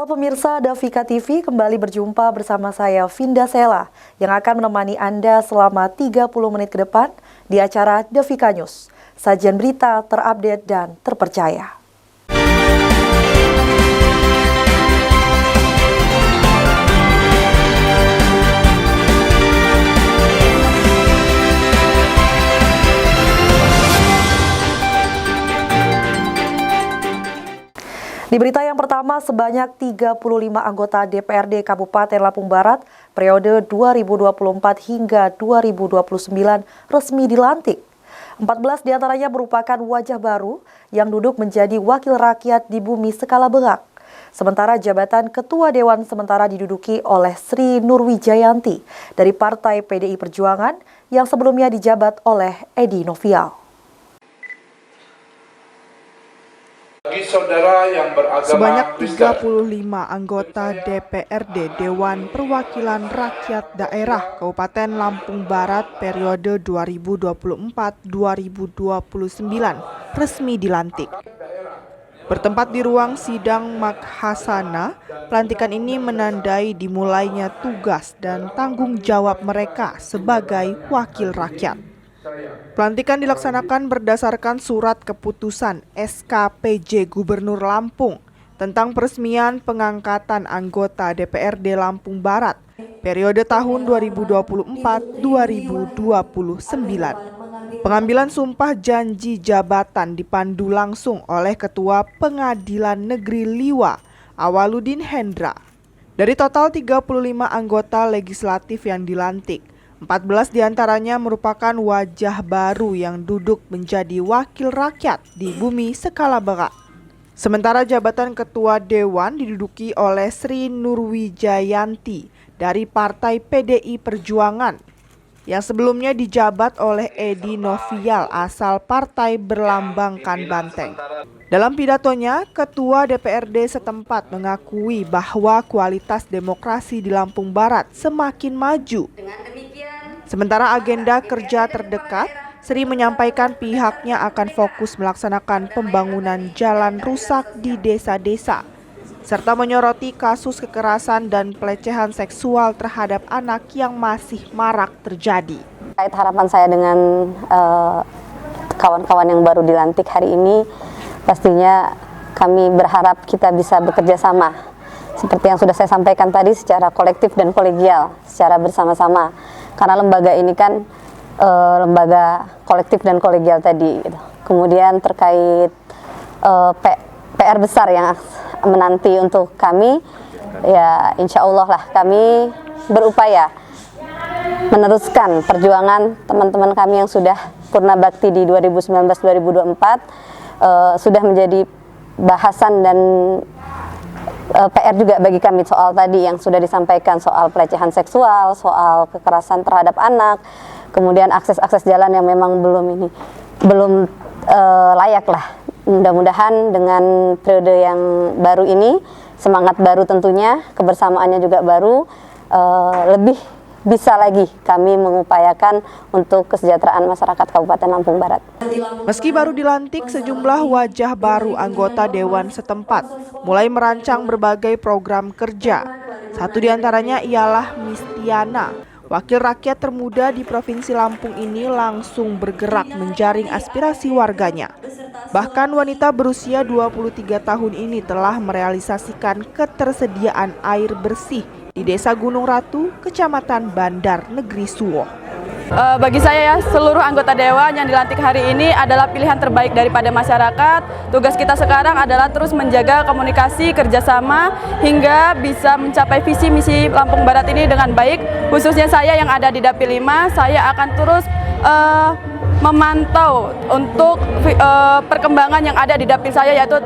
Halo pemirsa Davika TV, kembali berjumpa bersama saya Vinda Sela yang akan menemani Anda selama 30 menit ke depan di acara Davika News. Sajian berita terupdate dan terpercaya. Di berita yang pertama, sebanyak 35 anggota DPRD Kabupaten Lampung Barat periode 2024 hingga 2029 resmi dilantik. 14 diantaranya merupakan wajah baru yang duduk menjadi wakil rakyat di bumi skala Berak. Sementara jabatan Ketua Dewan sementara diduduki oleh Sri Nurwijayanti dari Partai PDI Perjuangan yang sebelumnya dijabat oleh Edi Novial. Sebanyak 35 anggota DPRD Dewan Perwakilan Rakyat Daerah Kabupaten Lampung Barat periode 2024-2029 resmi dilantik. Bertempat di ruang sidang Makhasana, pelantikan ini menandai dimulainya tugas dan tanggung jawab mereka sebagai wakil rakyat. Pelantikan dilaksanakan berdasarkan surat keputusan SKPJ Gubernur Lampung tentang peresmian pengangkatan anggota DPRD Lampung Barat periode tahun 2024-2029. Pengambilan sumpah janji jabatan dipandu langsung oleh Ketua Pengadilan Negeri Liwa, Awaludin Hendra. Dari total 35 anggota legislatif yang dilantik, 14 diantaranya merupakan wajah baru yang duduk menjadi wakil rakyat di bumi skala Berak. Sementara jabatan Ketua Dewan diduduki oleh Sri Nurwijayanti dari Partai PDI Perjuangan yang sebelumnya dijabat oleh Edi Novial asal partai berlambangkan banteng. Dalam pidatonya, Ketua DPRD setempat mengakui bahwa kualitas demokrasi di Lampung Barat semakin maju. Sementara agenda kerja terdekat, Sri menyampaikan pihaknya akan fokus melaksanakan pembangunan jalan rusak di desa-desa, serta menyoroti kasus kekerasan dan pelecehan seksual terhadap anak yang masih marak terjadi. Harapan saya dengan kawan-kawan yang baru dilantik hari ini, pastinya kami berharap kita bisa bekerja sama. Seperti yang sudah saya sampaikan tadi, secara kolektif dan kolegial, secara bersama-sama. Karena lembaga ini kan lembaga kolektif dan kolegial tadi. Gitu. Kemudian terkait PR besar yang menanti untuk kami, ya insya Allah lah kami berupaya meneruskan perjuangan teman-teman kami yang sudah purna bakti di 2019-2024, sudah menjadi bahasan dan PR juga bagi kami soal tadi yang sudah disampaikan, soal pelecehan seksual, soal kekerasan terhadap anak, kemudian akses-akses jalan yang memang belum layak lah. Mudah-mudahan dengan periode yang baru ini, semangat baru tentunya, kebersamaannya juga baru, lebih bisa lagi kami mengupayakan untuk kesejahteraan masyarakat Kabupaten Lampung Barat. Meski baru dilantik, sejumlah wajah baru anggota Dewan setempat mulai merancang berbagai program kerja. Satu diantaranya ialah Mistiana, wakil rakyat termuda di Provinsi Lampung ini langsung bergerak menjaring aspirasi warganya. Bahkan wanita berusia 23 tahun ini telah merealisasikan ketersediaan air bersih di Desa Gunung Ratu, Kecamatan Bandar Negeri Suwoh. Bagi saya ya, seluruh anggota Dewan yang dilantik hari ini adalah pilihan terbaik daripada masyarakat. Tugas kita sekarang adalah terus menjaga komunikasi, kerjasama, hingga bisa mencapai visi misi Lampung Barat ini dengan baik. Khususnya saya yang ada di Dapil 5, saya akan terus memantau untuk perkembangan yang ada di Dapil saya, yaitu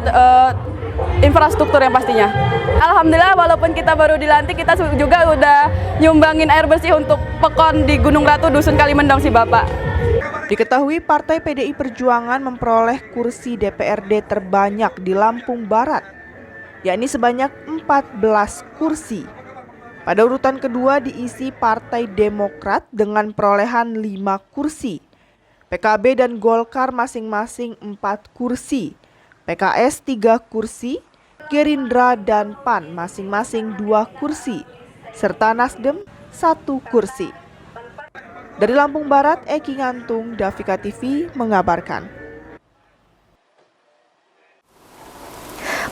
infrastruktur yang pastinya. Alhamdulillah, walaupun kita baru dilantik, kita juga udah nyumbangin air bersih untuk PEKON di Gunung Ratu, Dusun Kalimendong si Bapak. Diketahui Partai PDI Perjuangan memperoleh kursi DPRD terbanyak di Lampung Barat, yakni sebanyak 14 kursi. Pada urutan kedua diisi Partai Demokrat dengan perolehan 5 kursi. PKB dan Golkar masing-masing 4 kursi. PKS 3 kursi, Gerindra dan PAN masing-masing 2 kursi, serta Nasdem 1 kursi. Dari Lampung Barat, Eki Ngantung, Davika TV mengabarkan.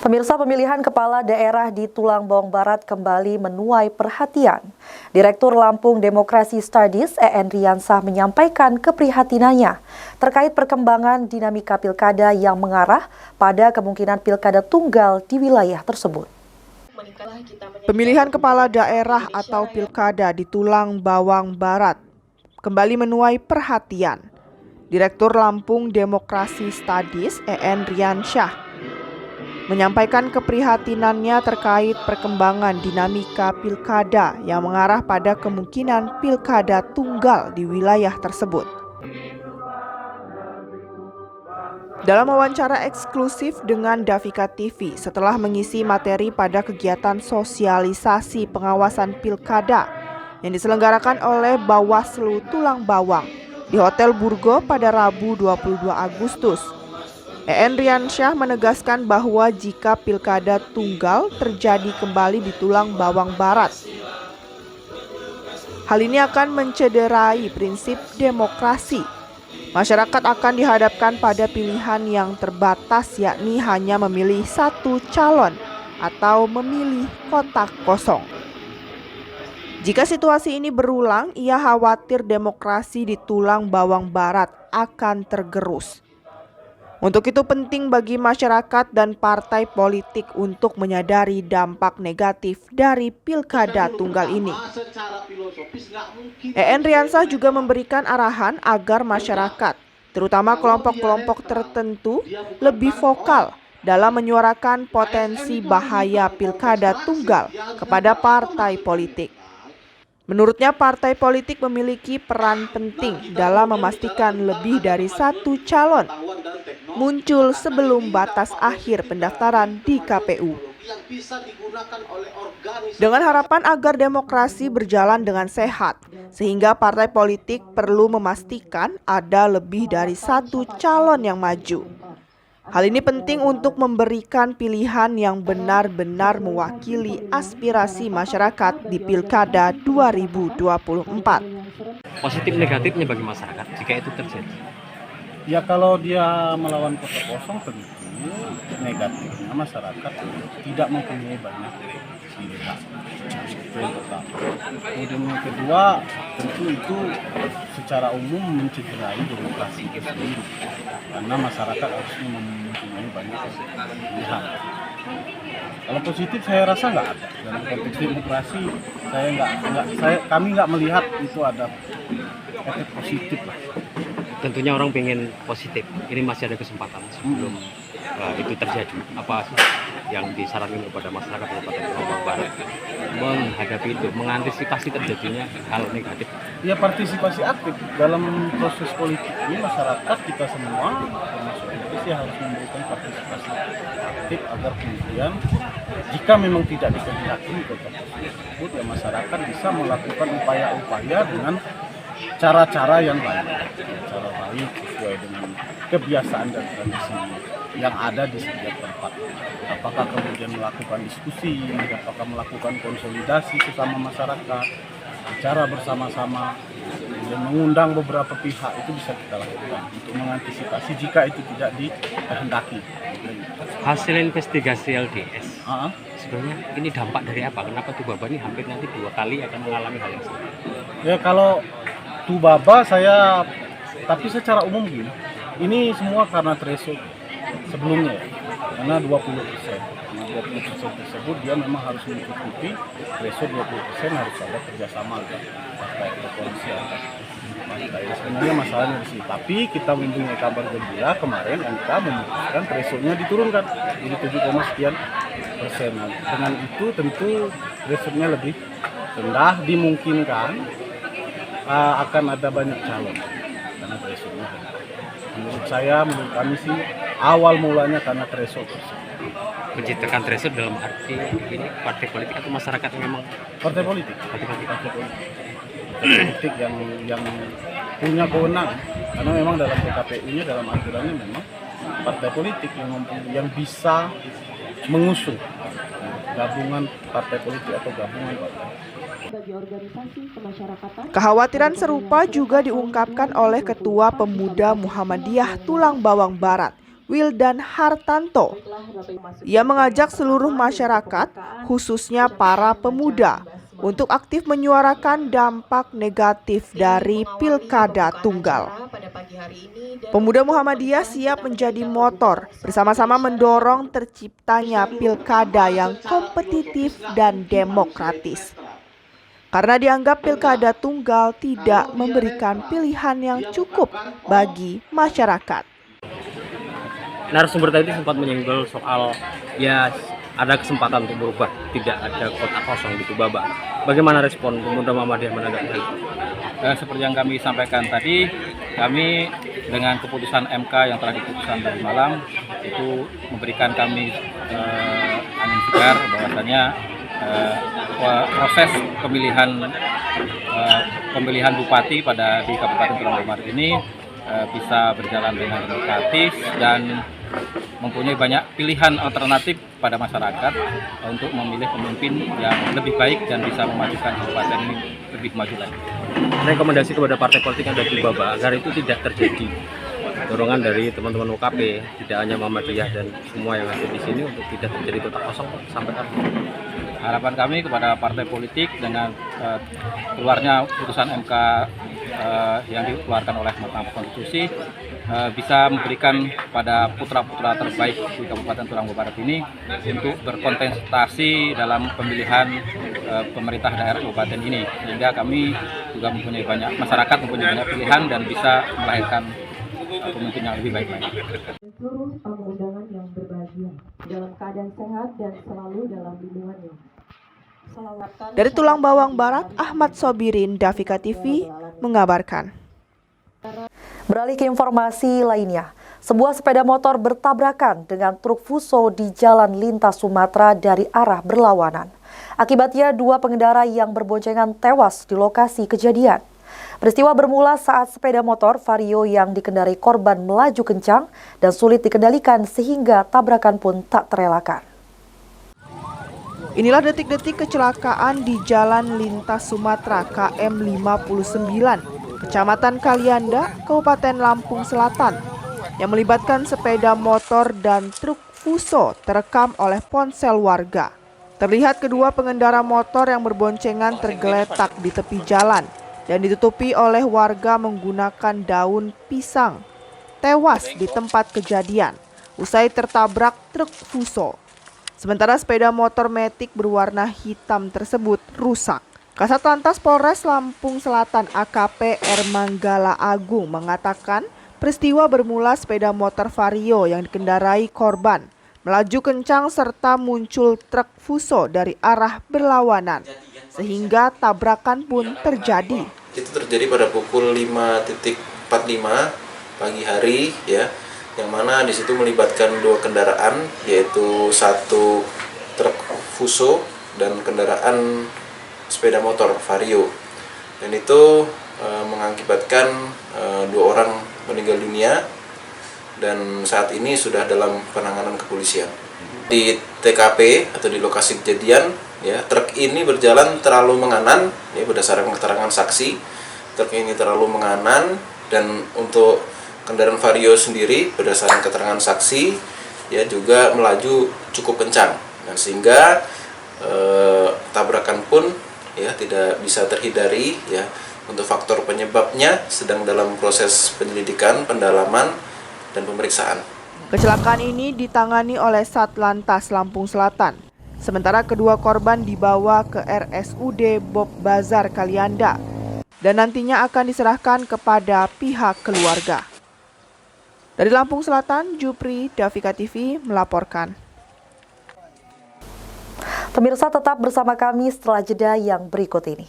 Pemirsa, pemilihan kepala daerah di Tulang Bawang Barat kembali menuai perhatian. Direktur Lampung Demokrasi Studies EN Riansah menyampaikan keprihatinannya terkait perkembangan dinamika pilkada yang mengarah pada kemungkinan pilkada tunggal di wilayah tersebut. Pemilihan kepala daerah atau pilkada di Tulang Bawang Barat kembali menuai perhatian. Direktur Lampung Demokrasi Studies EN Riansah menyampaikan keprihatinannya terkait perkembangan dinamika pilkada yang mengarah pada kemungkinan pilkada tunggal di wilayah tersebut. Dalam wawancara eksklusif dengan Davika TV setelah mengisi materi pada kegiatan sosialisasi pengawasan pilkada yang diselenggarakan oleh Bawaslu Tulang Bawang di Hotel Burgo pada Rabu 22 Agustus, EN Riansah menegaskan bahwa jika pilkada tunggal terjadi kembali di Tulang Bawang Barat, hal ini akan mencederai prinsip demokrasi. Masyarakat akan dihadapkan pada pilihan yang terbatas, yakni hanya memilih 1 calon atau memilih kotak kosong. Jika situasi ini berulang, ia khawatir demokrasi di Tulang Bawang Barat akan tergerus. Untuk itu penting bagi masyarakat dan partai politik untuk menyadari dampak negatif dari pilkada tunggal ini. EN Riansah juga memberikan arahan agar masyarakat, terutama kelompok-kelompok tertentu, lebih vokal dalam menyuarakan potensi bahaya pilkada tunggal kepada partai politik. Menurutnya, partai politik memiliki peran penting dalam memastikan lebih dari 1 calon muncul sebelum batas akhir pendaftaran di KPU. Dengan harapan agar demokrasi berjalan dengan sehat, sehingga partai politik perlu memastikan ada lebih dari 1 calon yang maju. Hal ini penting untuk memberikan pilihan yang benar-benar mewakili aspirasi masyarakat di Pilkada 2024. Positif negatifnya bagi masyarakat jika itu terjadi? Ya kalau dia melawan kota kosong tentu negatifnya masyarakat tidak mempunyai banyak pilihan. Itu yang pertama. Kemudian yang kedua, tentu itu secara umum mencederai demokrasi itu sendiri. Karena masyarakat harusnya mempunyai banyak pilihan. Kalau positif saya rasa nggak ada. Dalam konteks demokrasi kami nggak melihat itu ada efek positif lah. Tentunya orang pengen positif. Ini masih ada kesempatan sebelum itu terjadi. Apa sih yang disarankan kepada masyarakat Kabupaten Tulang Barat menghadapi itu, mengantisipasi terjadinya hal negatif? Ya, partisipasi aktif dalam proses politik ini. Masyarakat kita semua termasuk politisi harus memberikan partisipasi aktif agar kemudian jika memang tidak dikehendaki kota tersebut, ya masyarakat bisa melakukan upaya-upaya dengan cara-cara yang baik, cara baik sesuai dengan kebiasaan dan tradisi yang ada di setiap tempat. Apakah kemudian melakukan diskusi, apakah melakukan konsolidasi sesama masyarakat, bicara bersama-sama, kemudian mengundang beberapa pihak, itu bisa kita lakukan untuk mengantisipasi jika itu tidak dikehendaki. Hasil investigasi LDS, sebenarnya ini dampak dari apa? Kenapa Tubaba ini hampir nanti 2 kali akan mengalami hal yang sama? Ya kalau Tubaba tapi secara umum gini, ini semua karena threshold sebelumnya ya, karena 20%. Nah, 20% tersebut dia memang harus mencukupi threshold 20%, harus ada kerjasama dengan partai kepolisian. Sebenarnya masalahnya di sini. Tapi kita mempunyai kabar gembira, kemarin MK memutuskan thresholdnya diturunkan jadi 7,sekian%. Dengan itu tentu thresholdnya lebih rendah, dimungkinkan akan ada banyak calon karena thresholdnya rendah. Menurut kami sih awal mulanya karena threshold tersebut. Menciptakan threshold dalam arti ini partai politik atau masyarakat yang memang Partai politik yang punya kewenangan, karena memang dalam PKPU-nya, dalam aturannya memang partai politik yang bisa mengusung gabungan partai politik atau gabungan partai. Kekhawatiran serupa juga diungkapkan oleh Ketua Pemuda Muhammadiyah Tulang Bawang Barat, Wildan Hartanto. Ia mengajak seluruh masyarakat, khususnya para pemuda, untuk aktif menyuarakan dampak negatif dari Pilkada Tunggal. Pemuda Muhammadiyah siap menjadi motor, bersama-sama mendorong terciptanya pilkada yang kompetitif dan demokratis. Karena dianggap pilkada tunggal tidak memberikan pilihan yang cukup bagi masyarakat. Narasumber tadi sempat menyinggung soal ya ada kesempatan untuk berubah, tidak ada kotak kosong gitu Baba. Bagaimana respon pemuda Muhammadiyah menanggapi hal itu? Seperti yang kami sampaikan tadi, kami dengan keputusan MK yang telah diputuskan tadi malam itu memberikan kami angin segar bahwasanya proses pemilihan bupati di Kabupaten Tulang Bawang Barat ini bisa berjalan dengan demokratis dan mempunyai banyak pilihan alternatif pada masyarakat untuk memilih pemimpin yang lebih baik dan bisa memajukan kabupaten ini lebih maju lagi. Rekomendasi kepada partai politik yang ada di Baba agar itu tidak terjadi. Dorongan dari teman-teman UKP, tidak hanya Muhammadiyah dan semua yang ada di sini untuk tidak terjadi kotak kosong sampai kapan? Harapan kami kepada partai politik dengan keluarnya putusan MK yang dikeluarkan oleh Mahkamah Konstitusi bisa memberikan pada putra-putra terbaik di Kabupaten Tulang Bawang Barat ini untuk berkontestasi dalam pemilihan pemerintah daerah kabupaten ini, sehingga kami juga mempunyai masyarakat mempunyai banyak pilihan dan bisa melahirkan pemimpin yang lebih baik lagi. Seluruh tamu undangan yang berbahagia dalam keadaan sehat dan selalu dalam lindungannya. Dari Tulang Bawang Barat, Ahmad Sobirin, Davika TV mengabarkan. Beralih ke informasi lainnya, sebuah sepeda motor bertabrakan dengan truk Fuso di Jalan Lintas Sumatera dari arah berlawanan. Akibatnya 2 pengendara yang berboncengan tewas di lokasi kejadian. Peristiwa bermula saat sepeda motor Vario yang dikendarai korban melaju kencang dan sulit dikendalikan sehingga tabrakan pun tak terelakkan. Inilah detik-detik kecelakaan di Jalan Lintas Sumatera KM 59, Kecamatan Kalianda, Kabupaten Lampung Selatan, yang melibatkan sepeda motor dan truk Fuso terekam oleh ponsel warga. Terlihat kedua pengendara motor yang berboncengan tergeletak di tepi jalan dan ditutupi oleh warga menggunakan daun pisang. Tewas di tempat kejadian usai tertabrak truk Fuso. Sementara sepeda motor Matic berwarna hitam tersebut rusak. Kasat Lantas Polres Lampung Selatan AKP Ermanggala Agung mengatakan peristiwa bermula sepeda motor Vario yang dikendarai korban melaju kencang serta muncul truk Fuso dari arah berlawanan sehingga tabrakan pun terjadi. Itu terjadi pada pukul 5.45 pagi hari ya, yang mana di situ melibatkan 2 kendaraan, yaitu 1 truk Fuso dan kendaraan sepeda motor Vario, dan itu mengakibatkan 2 orang meninggal dunia dan saat ini sudah dalam penanganan kepolisian. Di TKP atau di lokasi kejadian ya, truk ini berjalan terlalu menganan ya, berdasarkan keterangan saksi truk ini terlalu menganan, dan untuk kendaraan Vario sendiri berdasarkan keterangan saksi ya juga melaju cukup kencang, dan sehingga tabrakan pun ya tidak bisa terhindari ya. Untuk faktor penyebabnya sedang dalam proses penyelidikan, pendalaman, dan pemeriksaan. Kecelakaan ini ditangani oleh Satlantas Lampung Selatan. Sementara kedua korban dibawa ke RSUD Bob Bazar Kalianda dan nantinya akan diserahkan kepada pihak keluarga. Dari Lampung Selatan, Jupri, Davika TV melaporkan. Pemirsa tetap bersama kami setelah jeda yang berikut ini.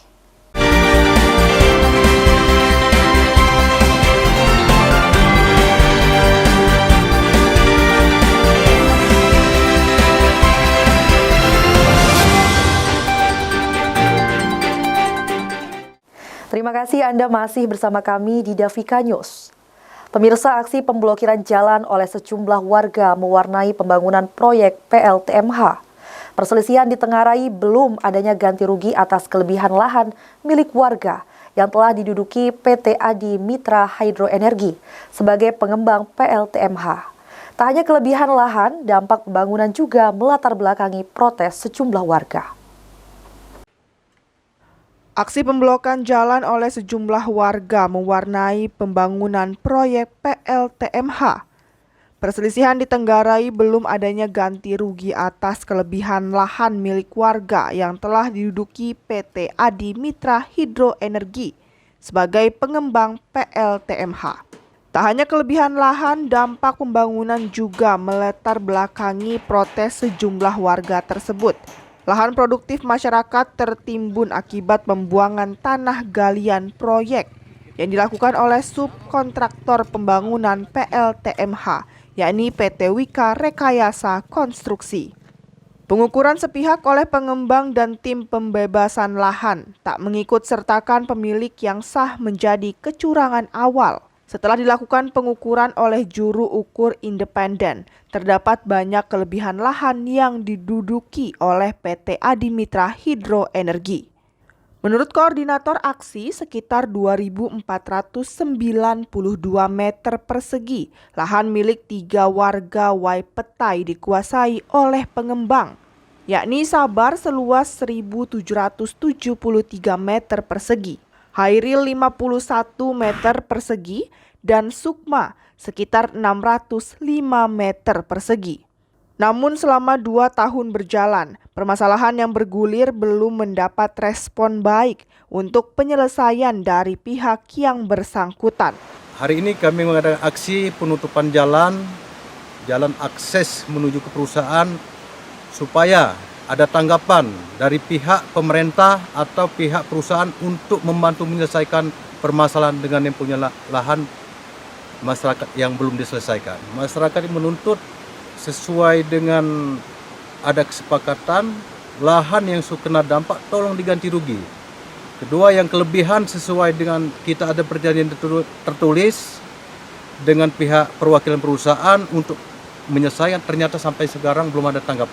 Terima kasih Anda masih bersama kami di Davika News. Pemirsa, aksi pemblokiran jalan oleh sejumlah warga mewarnai pembangunan proyek PLTMH. Perselisihan ditengarai belum adanya ganti rugi atas kelebihan lahan milik warga yang telah diduduki PT Adi Mitra Hidroenergi sebagai pengembang PLTMH. Tak hanya kelebihan lahan, dampak pembangunan juga melatar belakangi protes sejumlah warga. Aksi pemblokan jalan oleh sejumlah warga mewarnai pembangunan proyek PLTMH. Perselisihan ditenggarai belum adanya ganti rugi atas kelebihan lahan milik warga yang telah diduduki PT Adi Mitra Hidroenergi sebagai pengembang PLTMH. Tak hanya kelebihan lahan, dampak pembangunan juga melatar belakangi protes sejumlah warga tersebut. Lahan produktif masyarakat tertimbun akibat pembuangan tanah galian proyek yang dilakukan oleh subkontraktor pembangunan PLTMH, yakni PT Wika Rekayasa Konstruksi. Pengukuran sepihak oleh pengembang dan tim pembebasan lahan tak mengikut sertakan pemilik yang sah menjadi kecurangan awal. Setelah dilakukan pengukuran oleh juru ukur independen, terdapat banyak kelebihan lahan yang diduduki oleh PT Adi Mitra Hidroenergi. Menurut koordinator aksi, sekitar 2.492 meter persegi lahan milik 3 warga Waipetai dikuasai oleh pengembang, yakni Sabar seluas 1.773 meter persegi, Hairil 51 meter persegi, dan Sukma sekitar 605 meter persegi. Namun selama 2 tahun berjalan, permasalahan yang bergulir belum mendapat respon baik untuk penyelesaian dari pihak yang bersangkutan. Hari ini kami mengadakan aksi penutupan jalan akses menuju ke perusahaan supaya ada tanggapan dari pihak pemerintah atau pihak perusahaan untuk membantu menyelesaikan permasalahan dengan yang punya lahan masyarakat yang belum diselesaikan. Masyarakat menuntut sesuai dengan ada kesepakatan lahan yang kena dampak tolong diganti rugi. Kedua, yang kelebihan sesuai dengan kita ada perjanjian tertulis dengan pihak perwakilan perusahaan untuk menyelesaikan, ternyata sampai sekarang belum ada tanggap.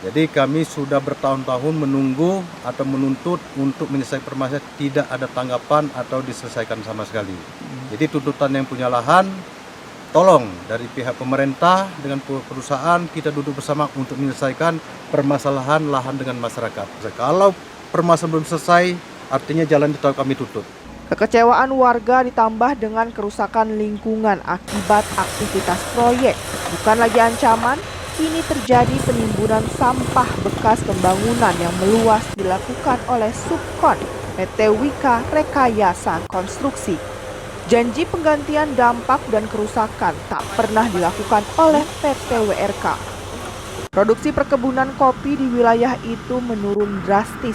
Jadi kami sudah bertahun-tahun menunggu atau menuntut untuk menyelesaikan permasalahan, tidak ada tanggapan atau diselesaikan sama sekali. Jadi tuntutan yang punya lahan, tolong dari pihak pemerintah dengan perusahaan kita duduk bersama untuk menyelesaikan permasalahan lahan dengan masyarakat. Kalau permasalahan belum selesai, artinya jalan itu kami tutup. Kekecewaan warga ditambah dengan kerusakan lingkungan akibat aktivitas proyek. Bukan lagi ancaman, kini terjadi penimbunan sampah bekas pembangunan yang meluas dilakukan oleh subkon PT Wika Rekayasa Konstruksi. Janji penggantian dampak dan kerusakan tak pernah dilakukan oleh PT WRK. Produksi perkebunan kopi di wilayah itu menurun drastis.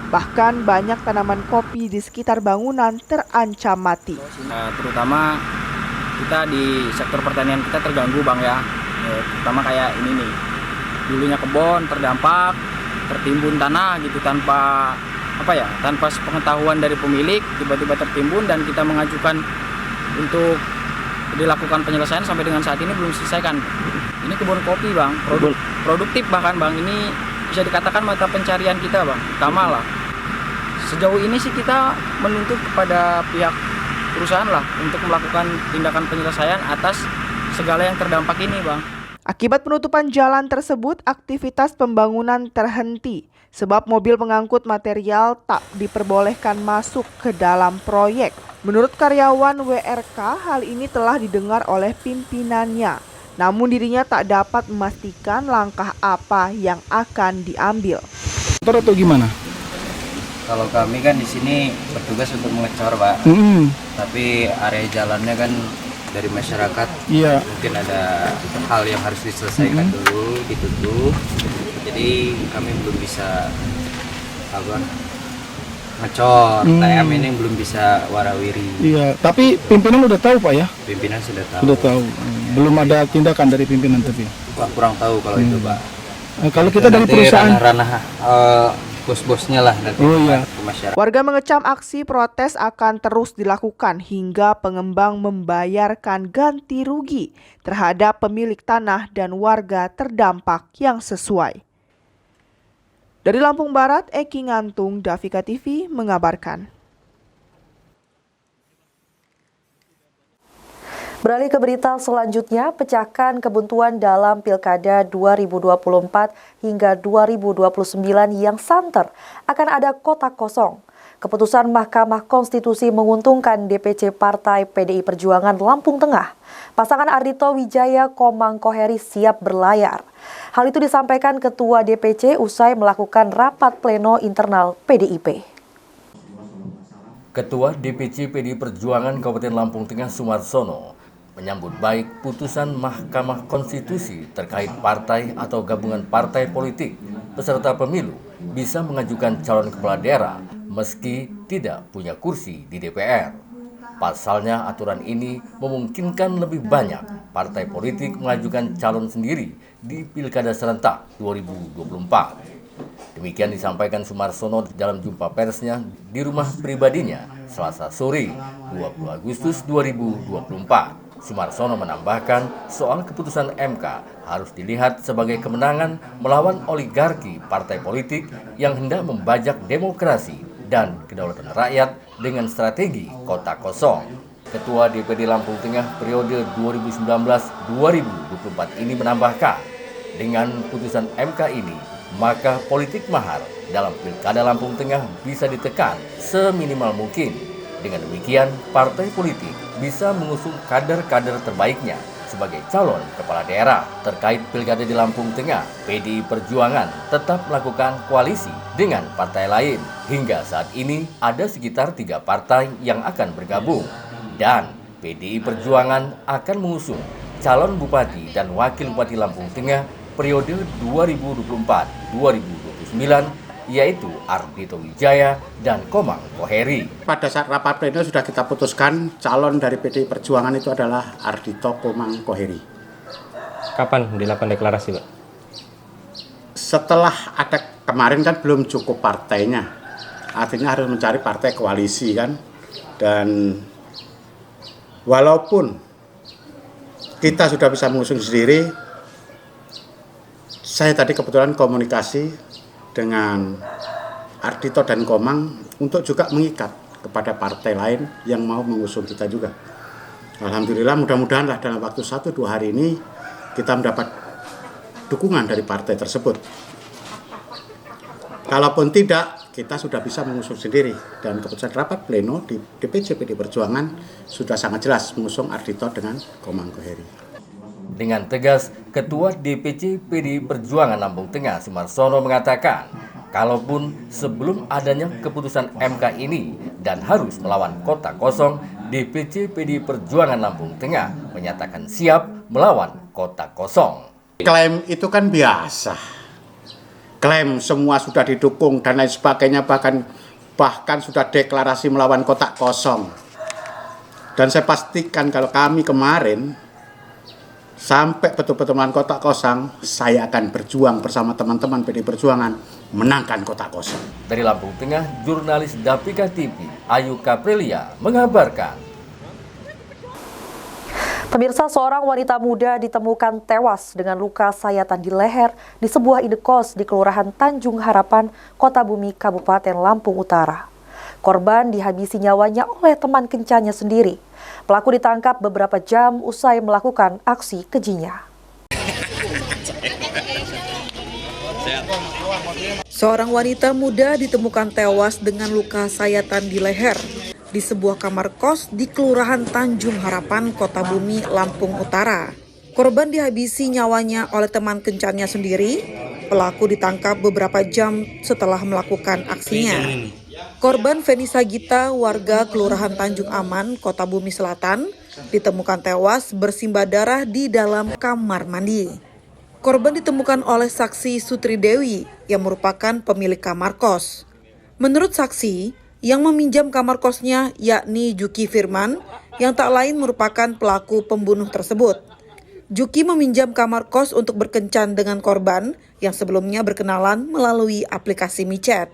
Bahkan banyak tanaman kopi di sekitar bangunan terancam mati. Terutama kita di sektor pertanian kita terganggu Bang ya. Terutama kayak ini nih, dulunya kebun terdampak, tertimbun tanah gitu tanpa sepengetahuan dari pemilik, tiba-tiba tertimbun dan kita mengajukan untuk dilakukan penyelesaian sampai dengan saat ini belum selesaikan. Ini kebun kopi Bang, produktif bahkan Bang, ini bisa dikatakan mata pencarian kita Bang, utama lah. Sejauh ini sih kita menuntut kepada pihak perusahaan lah untuk melakukan tindakan penyelesaian atas segala yang terdampak ini Bang. Akibat penutupan jalan tersebut, aktivitas pembangunan terhenti sebab mobil pengangkut material tak diperbolehkan masuk ke dalam proyek. Menurut karyawan WRK, hal ini telah didengar oleh pimpinannya. Namun dirinya tak dapat memastikan langkah apa yang akan diambil. Atau gimana? Kalau kami kan di sini bertugas untuk mengecor, Pak. Tapi area jalannya kan dari masyarakat, mungkin ada hal yang harus diselesaikan dulu, ditutup. Jadi kami belum bisa ngecor, TM ini belum bisa warawiri. Iya, tapi pimpinan udah tahu Pak ya? Pimpinan sudah tahu. Sudah tahu. Belum ada tindakan dari pimpinan tapi. Pak kurang tahu kalau itu Pak. Kalau kita dari perusahaan ranah bos-bosnya lah nanti ke masyarakat. Warga mengecam aksi protes akan terus dilakukan hingga pengembang membayarkan ganti rugi terhadap pemilik tanah dan warga terdampak yang sesuai. Dari Lampung Barat, Eki Ngantung, Davika TV mengabarkan. Beralih ke berita selanjutnya, pecahkan kebuntuan dalam Pilkada 2024 hingga 2029 yang santer akan ada kotak kosong. Keputusan Mahkamah Konstitusi menguntungkan DPC Partai PDI Perjuangan Lampung Tengah. Pasangan Ardhito Wijaya Komang Koheri siap berlayar. Hal itu disampaikan Ketua DPC usai melakukan rapat pleno internal PDIP. Ketua DPC PDI Perjuangan Kabupaten Lampung Tengah Sumarsono menyambut baik putusan Mahkamah Konstitusi terkait partai atau gabungan partai politik peserta pemilu bisa mengajukan calon kepala daerah meski tidak punya kursi di DPR. Pasalnya aturan ini memungkinkan lebih banyak partai politik mengajukan calon sendiri di Pilkada serentak 2024. Demikian disampaikan Sumarsono dalam jumpa persnya di rumah pribadinya Selasa sore 20 Agustus 2024. Sumarsono menambahkan soal keputusan MK harus dilihat sebagai kemenangan melawan oligarki partai politik yang hendak membajak demokrasi dan kedaulatan rakyat dengan strategi kotak kosong. Ketua DPD Lampung Tengah periode 2019-2024 ini menambahkan, dengan putusan MK ini, maka politik mahar dalam Pilkada Lampung Tengah bisa ditekan seminimal mungkin. Dengan demikian, partai politik bisa mengusung kader-kader terbaiknya sebagai calon kepala daerah. Terkait Pilkada di Lampung Tengah, PDI Perjuangan tetap melakukan koalisi dengan partai lain. Hingga saat ini ada sekitar 3 partai yang akan bergabung. Dan PDI Perjuangan akan mengusung calon bupati dan wakil bupati Lampung Tengah periode 2024-2029, yaitu Ardhito Wijaya dan Komang Koheri. Pada saat rapat pleno sudah kita putuskan calon dari PDI Perjuangan itu adalah Ardhito Komang Koheri. Kapan dilakukan deklarasi, Pak? Setelah ada kemarin kan belum cukup partainya, artinya harus mencari partai koalisi kan. Dan walaupun kita sudah bisa mengusung sendiri, saya tadi kebetulan komunikasi dengan Ardhito dan Komang untuk juga mengikat kepada partai lain yang mau mengusung kita juga. Alhamdulillah, mudah-mudahan lah dalam waktu 1-2 hari ini kita mendapat dukungan dari partai tersebut. Kalaupun tidak, kita sudah bisa mengusung sendiri. Dan keputusan rapat pleno di DPC PDI Perjuangan sudah sangat jelas mengusung Ardhito dengan Komang Koheri. Dengan tegas, Ketua DPC PDI Perjuangan Lampung Tengah Sumarsono mengatakan, kalaupun sebelum adanya keputusan MK ini dan harus melawan kotak kosong, DPC PDI Perjuangan Lampung Tengah menyatakan siap melawan kotak kosong. Klaim itu kan biasa. Klaim semua sudah didukung dan lain sebagainya, bahkan sudah deklarasi melawan kotak kosong. Dan saya pastikan kalau kami kemarin sampai betul-betul melawan kotak kosong, saya akan berjuang bersama teman-teman PDI Perjuangan menangkan kotak kosong. Dari Lampung Tengah, jurnalis Davika TV, Ayu Kaprilia mengabarkan. Pemirsa, seorang wanita muda ditemukan tewas dengan luka sayatan di leher di sebuah indekos di Kelurahan Tanjung Harapan, Kota Bumi, Kabupaten Lampung Utara. Korban dihabisi nyawanya oleh teman kencannya sendiri. Pelaku ditangkap beberapa jam usai melakukan aksi kejinya. Seorang wanita muda ditemukan tewas dengan luka sayatan di leher di sebuah kamar kos di Kelurahan Tanjung Harapan, Kota Bumi, Lampung Utara. Korban dihabisi nyawanya oleh teman kencannya sendiri. Pelaku ditangkap beberapa jam setelah melakukan aksinya. Korban Venisa Gita, warga Kelurahan Tanjung Aman, Kota Bumi Selatan, ditemukan tewas bersimbah darah di dalam kamar mandi. Korban ditemukan oleh saksi Sutri Dewi yang merupakan pemilik kamar kos. Menurut saksi, yang meminjam kamar kosnya yakni Juki Firman yang tak lain merupakan pelaku pembunuh tersebut. Juki meminjam kamar kos untuk berkencan dengan korban yang sebelumnya berkenalan melalui aplikasi micet.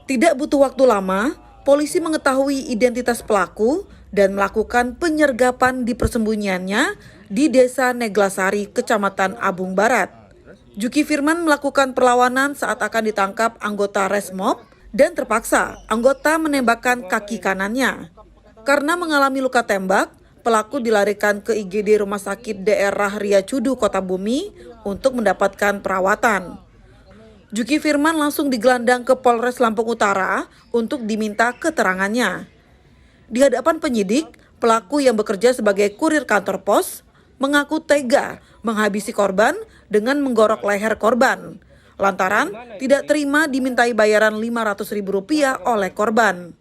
Tidak butuh waktu lama, polisi mengetahui identitas pelaku dan melakukan penyergapan di persembunyiannya di Desa Neglasari, Kecamatan Abung Barat. Juki Firman melakukan perlawanan saat akan ditangkap anggota Resmob dan terpaksa anggota menembakkan kaki kanannya. Karena mengalami luka tembak, pelaku dilarikan ke IGD Rumah Sakit Daerah Ria Cudu, Kota Bumi untuk mendapatkan perawatan. Juki Firman langsung digelandang ke Polres Lampung Utara untuk diminta keterangannya. Di hadapan penyidik, pelaku yang bekerja sebagai kurir kantor pos mengaku tega menghabisi korban dengan menggorok leher korban, lantaran tidak terima dimintai bayaran Rp500.000 oleh korban.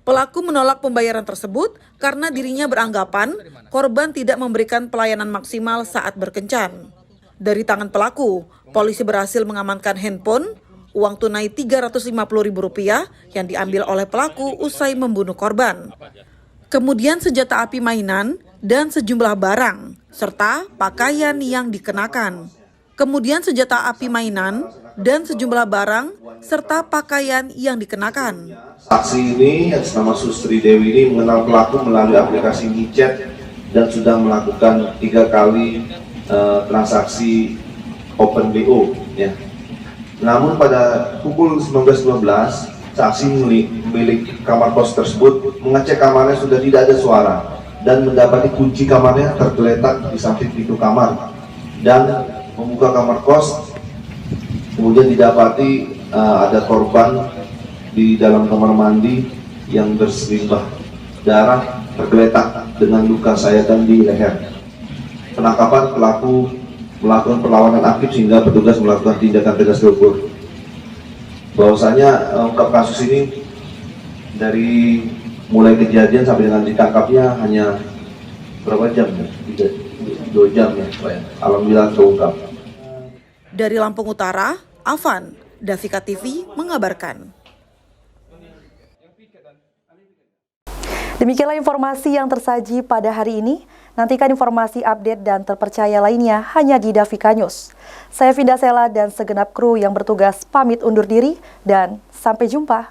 Pelaku menolak pembayaran tersebut karena dirinya beranggapan korban tidak memberikan pelayanan maksimal saat berkencan. Dari tangan pelaku, polisi berhasil mengamankan handphone, uang tunai Rp350.000 yang diambil oleh pelaku usai membunuh korban. Kemudian senjata api mainan dan sejumlah barang, serta pakaian yang dikenakan. Kemudian senjata api mainan dan sejumlah barang, serta pakaian yang dikenakan. Saksi ini atas nama Sustri Dewi ini mengenal pelaku melalui aplikasi micet dan sudah melakukan 3 kali transaksi Open BO. Ya. Namun pada pukul 19.15, saksi milik kamar kos tersebut mengecek kamarnya sudah tidak ada suara dan mendapati kunci kamarnya tergeletak di samping pintu kamar dan membuka kamar kos, kemudian didapati ada korban di dalam kamar mandi yang berselimbah darah tergeletak dengan luka sayatan di leher. Penangkapan pelaku melakukan perlawanan aktif sehingga petugas melakukan tindakan tegas terukur. Bahwasanya ungkap kasus ini dari mulai kejadian sampai dengan ditangkapnya hanya berapa jam ya? 2 jam ya, Pak. Alhamdulillah terungkap. Dari Lampung Utara, Afan, Davika TV mengabarkan. Demikianlah informasi yang tersaji pada hari ini. Nantikan informasi update dan terpercaya lainnya hanya di Davika News. Saya Vinda Sela dan segenap kru yang bertugas pamit undur diri dan sampai jumpa.